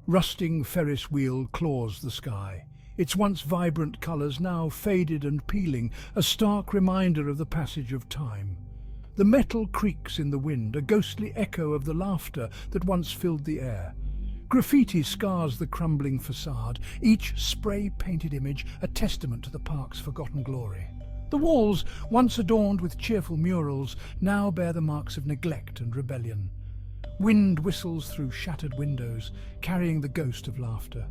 Rusting Ferris wheel claws the sky. Its once vibrant colours now faded and peeling, a stark reminder of the passage of time. The metal creaks in the wind, a ghostly echo of the laughter that once filled the air. Graffiti scars the crumbling facade, each spray-painted image a testament to the park's forgotten glory. The walls, once adorned with cheerful murals, now bear the marks of neglect and rebellion. Wind whistles through shattered windows, carrying the ghost of laughter.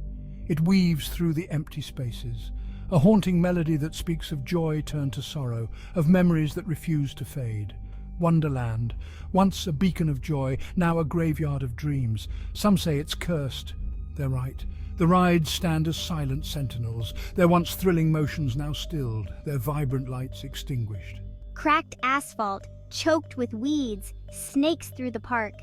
It weaves through the empty spaces, a haunting melody that speaks of joy turned to sorrow, of memories that refuse to fade. Wonderland, once a beacon of joy, now a graveyard of dreams. Some say it's cursed. They're right. The rides stand as silent sentinels, their once thrilling motions now stilled, their vibrant lights extinguished. Cracked asphalt, choked with weeds, snakes through the park.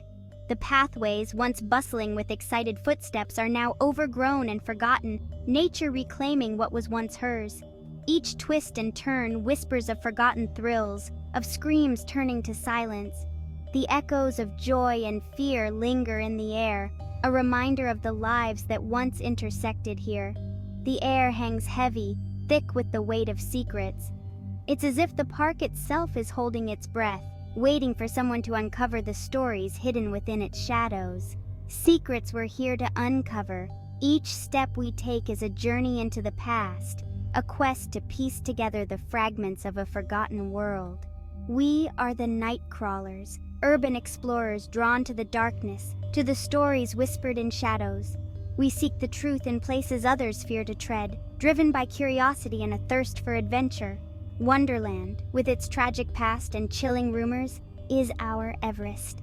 The pathways, once bustling with excited footsteps, are now overgrown and forgotten, nature reclaiming what was once hers. Each twist and turn whispers of forgotten thrills, of screams turning to silence. The echoes of joy and fear linger in the air, a reminder of the lives that once intersected here. The air hangs heavy, thick with the weight of secrets. It's as if the park itself is holding its breath, waiting for someone to uncover the stories hidden within its shadows. Secrets we're here to uncover. Each step we take is a journey into the past, a quest to piece together the fragments of a forgotten world. We are the night crawlers, urban explorers drawn to the darkness, to the stories whispered in shadows. We seek the truth in places others fear to tread, driven by curiosity and a thirst for adventure. Wonderland, with its tragic past and chilling rumors, is our Everest.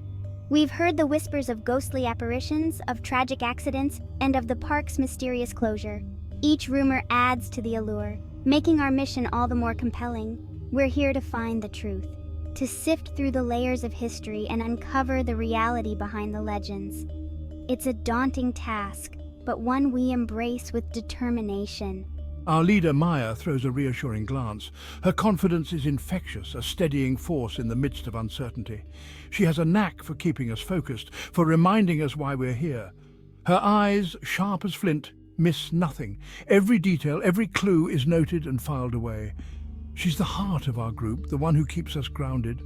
We've heard the whispers of ghostly apparitions, of tragic accidents, and of the park's mysterious closure. Each rumor adds to the allure, making our mission all the more compelling. We're here to find the truth, to sift through the layers of history and uncover the reality behind the legends. It's a daunting task, but one we embrace with determination. Our leader, Maya, throws a reassuring glance. Her confidence is infectious, a steadying force in the midst of uncertainty. She has a knack for keeping us focused, for reminding us why we're here. Her eyes, sharp as flint, miss nothing. Every detail, every clue is noted and filed away. She's the heart of our group, the one who keeps us grounded.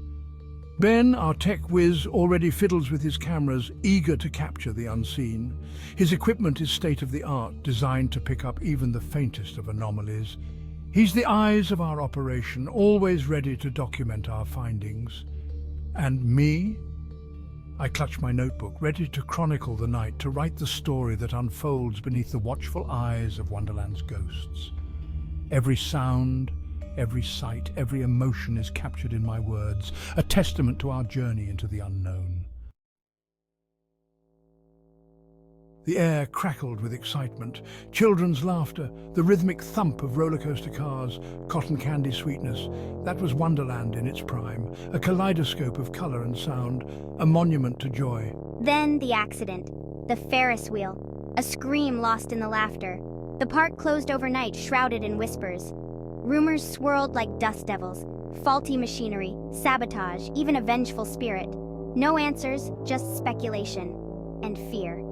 Ben, our tech whiz, already fiddles with his cameras, eager to capture the unseen. His equipment is state-of-the-art, designed to pick up even the faintest of anomalies. He's the eyes of our operation, always ready to document our findings. And me? I clutch my notebook, ready to chronicle the night, to write the story that unfolds beneath the watchful eyes of Wonderland's ghosts. Every sound, every sight, every emotion is captured in my words, a testament to our journey into the unknown. The air crackled with excitement, children's laughter, the rhythmic thump of roller coaster cars, cotton candy sweetness. That was Wonderland in its prime, a kaleidoscope of colour and sound, a monument to joy. Then the accident, the Ferris wheel, a scream lost in the laughter. The park closed overnight, shrouded in whispers. Rumors swirled like dust devils, faulty machinery, sabotage, even a vengeful spirit. No answers, just speculation and fear.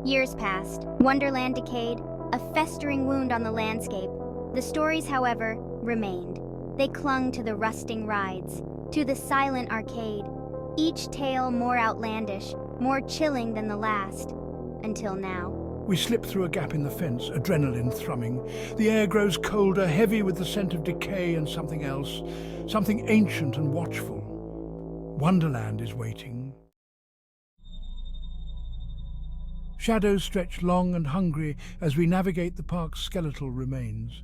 Years passed, Wonderland decayed, a festering wound on the landscape. The stories, however, remained. They clung to the rusting rides, to the silent arcade, each tale more outlandish, more chilling than the last, until now. We slip through a gap in the fence, adrenaline thrumming. The air grows colder, heavy with the scent of decay and something else, something ancient and watchful. Wonderland is waiting. Shadows stretch long and hungry as we navigate the park's skeletal remains.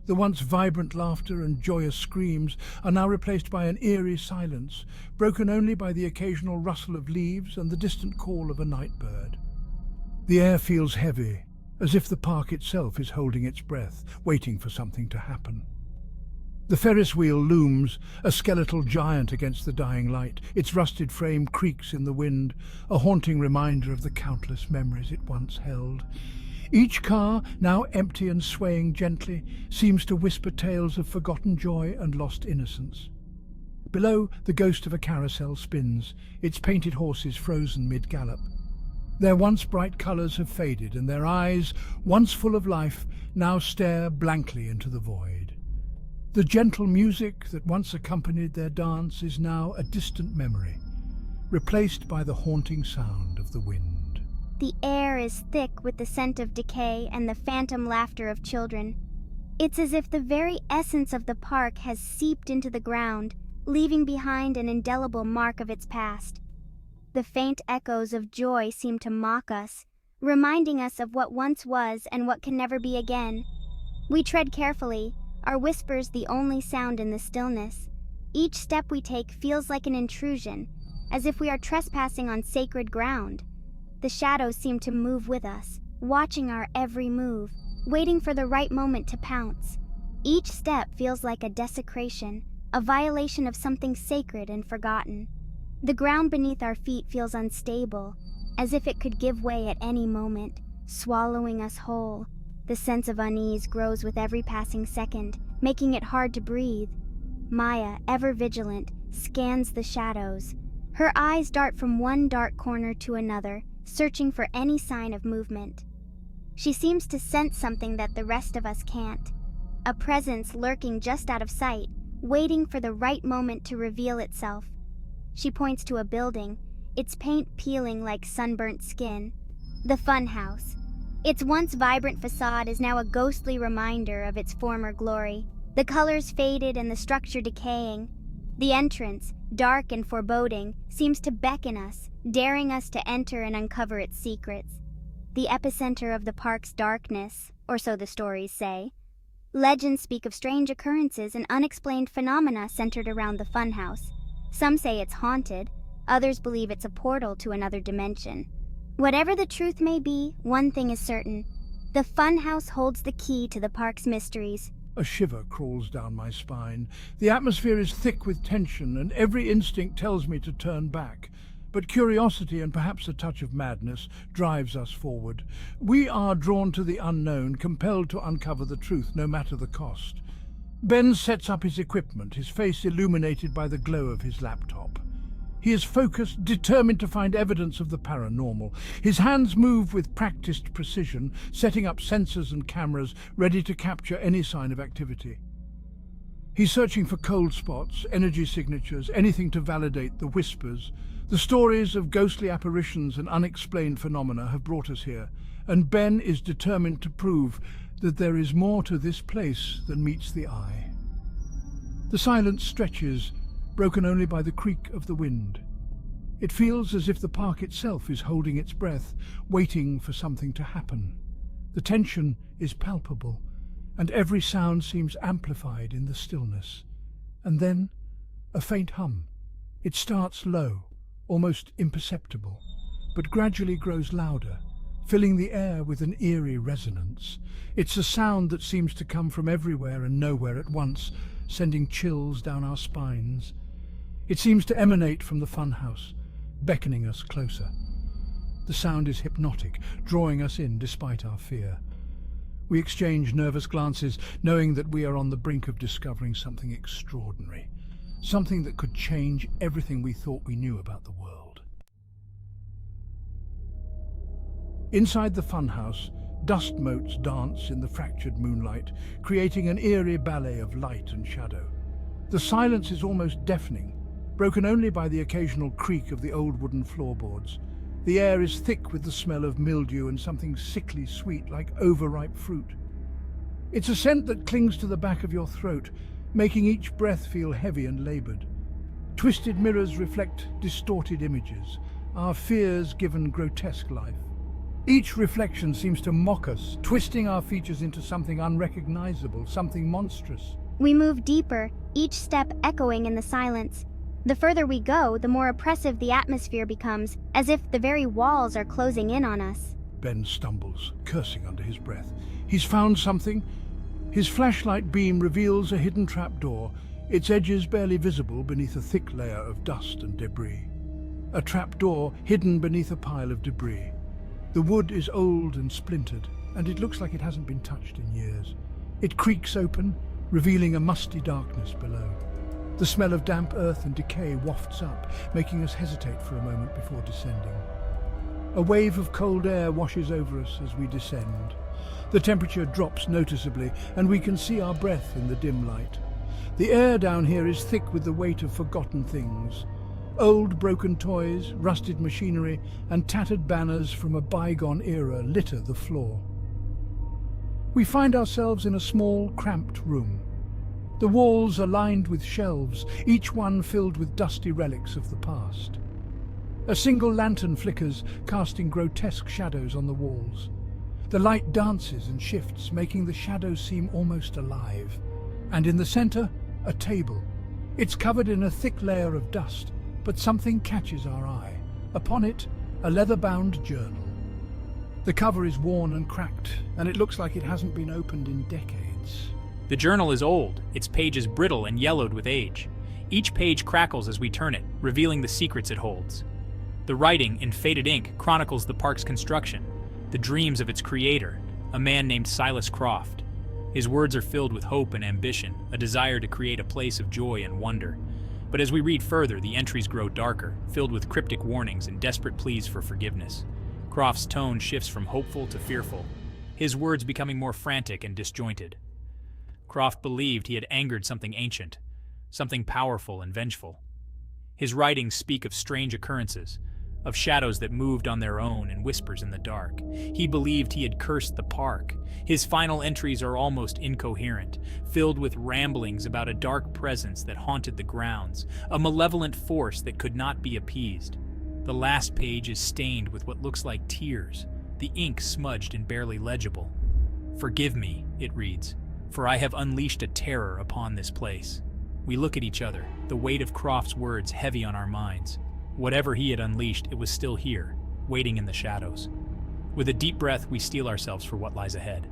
The once vibrant laughter and joyous screams are now replaced by an eerie silence, broken only by the occasional rustle of leaves and the distant call of a night bird. The air feels heavy, as if the park itself is holding its breath, waiting for something to happen. The Ferris wheel looms, a skeletal giant against the dying light. Its rusted frame creaks in the wind, a haunting reminder of the countless memories it once held. Each car, now empty and swaying gently, seems to whisper tales of forgotten joy and lost innocence. Below, the ghost of a carousel spins, its painted horses frozen mid-gallop. Their once bright colours have faded, and their eyes, once full of life, now stare blankly into the void. The gentle music that once accompanied their dance is now a distant memory, replaced by the haunting sound of the wind. The air is thick with the scent of decay and the phantom laughter of children. It's as if the very essence of the park has seeped into the ground, leaving behind an indelible mark of its past. The faint echoes of joy seem to mock us, reminding us of what once was and what can never be again. We tread carefully, our whispers the only sound in the stillness. Each step we take feels like an intrusion, as if we are trespassing on sacred ground. The shadows seem to move with us, watching our every move, waiting for the right moment to pounce. Each step feels like a desecration, a violation of something sacred and forgotten. The ground beneath our feet feels unstable, as if it could give way at any moment, swallowing us whole. The sense of unease grows with every passing second, making it hard to breathe. Maya, ever vigilant, scans the shadows. Her eyes dart from one dark corner to another, searching for any sign of movement. She seems to sense something that the rest of us can't, a presence lurking just out of sight, waiting for the right moment to reveal itself. She points to a building, its paint peeling like sunburnt skin. The Fun House. Its once vibrant facade is now a ghostly reminder of its former glory. The colors faded and the structure decaying. The entrance, dark and foreboding, seems to beckon us, daring us to enter and uncover its secrets. The epicenter of the park's darkness, or so the stories say. Legends speak of strange occurrences and unexplained phenomena centered around the funhouse. Some say it's haunted, others believe it's a portal to another dimension. Whatever the truth may be, one thing is certain. The funhouse holds the key to the park's mysteries. A shiver crawls down my spine. The atmosphere is thick with tension, and every instinct tells me to turn back. But curiosity and perhaps a touch of madness drives us forward. We are drawn to the unknown, compelled to uncover the truth, no matter the cost. Ben sets up his equipment, his face illuminated by the glow of his laptop. He is focused, determined to find evidence of the paranormal. His hands move with practiced precision, setting up sensors and cameras ready to capture any sign of activity. He's searching for cold spots, energy signatures, anything to validate the whispers. The stories of ghostly apparitions and unexplained phenomena have brought us here, and Ben is determined to prove that there is more to this place than meets the eye. The silence stretches, broken only by the creak of the wind. It feels as if the park itself is holding its breath, waiting for something to happen. The tension is palpable, and every sound seems amplified in the stillness. And then, a faint hum. It starts low, almost imperceptible, but gradually grows louder, filling the air with an eerie resonance. It's a sound that seems to come from everywhere and nowhere at once, sending chills down our spines. It seems to emanate from the funhouse, beckoning us closer. The sound is hypnotic, drawing us in despite our fear. We exchange nervous glances, knowing that we are on the brink of discovering something extraordinary, something that could change everything we thought we knew about the world. Inside the funhouse, dust motes dance in the fractured moonlight, creating an eerie ballet of light and shadow. The silence is almost deafening, broken only by the occasional creak of the old wooden floorboards. The air is thick with the smell of mildew and something sickly sweet like overripe fruit. It's a scent that clings to the back of your throat, making each breath feel heavy and labored. Twisted mirrors reflect distorted images, our fears given grotesque life. Each reflection seems to mock us, twisting our features into something unrecognizable, something monstrous. We move deeper, each step echoing in the silence. The further we go, the more oppressive the atmosphere becomes, as if the very walls are closing in on us. Ben stumbles, cursing under his breath. He's found something. His flashlight beam reveals a hidden trapdoor, its edges barely visible beneath a thick layer of dust and debris. A trapdoor hidden beneath a pile of debris. The wood is old and splintered, and it looks like it hasn't been touched in years. It creaks open, revealing a musty darkness below. The smell of damp earth and decay wafts up, making us hesitate for a moment before descending. A wave of cold air washes over us as we descend. The temperature drops noticeably, and we can see our breath in the dim light. The air down here is thick with the weight of forgotten things. Old broken toys, rusted machinery, and tattered banners from a bygone era litter the floor. We find ourselves in a small, cramped room. The walls are lined with shelves, each one filled with dusty relics of the past. A single lantern flickers, casting grotesque shadows on the walls. The light dances and shifts, making the shadows seem almost alive. And in the center, a table. It's covered in a thick layer of dust, but something catches our eye. Upon it, a leather-bound journal. The cover is worn and cracked, and it looks like it hasn't been opened in decades. The journal is old, its pages brittle and yellowed with age. Each page crackles as we turn it, revealing the secrets it holds. The writing, in faded ink, chronicles the park's construction, the dreams of its creator, a man named Silas Croft. His words are filled with hope and ambition, a desire to create a place of joy and wonder. But as we read further, the entries grow darker, filled with cryptic warnings and desperate pleas for forgiveness. Croft's tone shifts from hopeful to fearful, his words becoming more frantic and disjointed. Croft believed he had angered something ancient, something powerful and vengeful. His writings speak of strange occurrences, of shadows that moved on their own and whispers in the dark. He believed he had cursed the park. His final entries are almost incoherent, filled with ramblings about a dark presence that haunted the grounds, a malevolent force that could not be appeased. The last page is stained with what looks like tears, the ink smudged and barely legible. "Forgive me," it reads, "for I have unleashed a terror upon this place." We look at each other, the weight of Croft's words heavy on our minds. Whatever he had unleashed, it was still here, waiting in the shadows. With a deep breath, we steel ourselves for what lies ahead.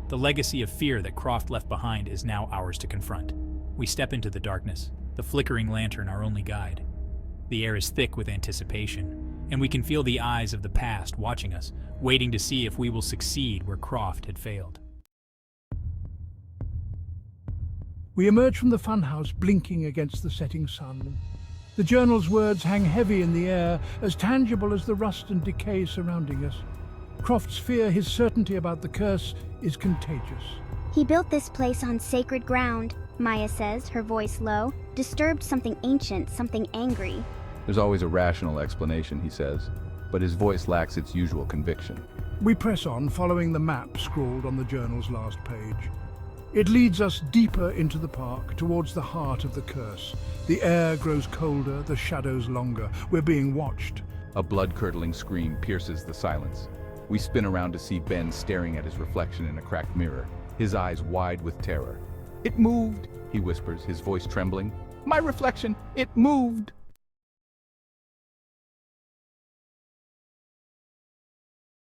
The legacy of fear that Croft left behind is now ours to confront. We step into the darkness, the flickering lantern our only guide. The air is thick with anticipation, and we can feel the eyes of the past watching us, waiting to see if we will succeed where Croft had failed. We emerge from the funhouse blinking against the setting sun. The journal's words hang heavy in the air, as tangible as the rust and decay surrounding us. Croft's fear, his certainty about the curse, is contagious. He built this place on sacred ground, Maya says, her voice low, disturbed something ancient, something angry. There's always a rational explanation, he says, but his voice lacks its usual conviction. We press on, following the map scrawled on the journal's last page. It leads us deeper into the park, towards the heart of the curse. The air grows colder, the shadows longer. We're being watched. A blood-curdling scream pierces the silence. We spin around to see Ben staring at his reflection in a cracked mirror, his eyes wide with terror. "It moved," he whispers, his voice trembling. "My reflection, it moved!"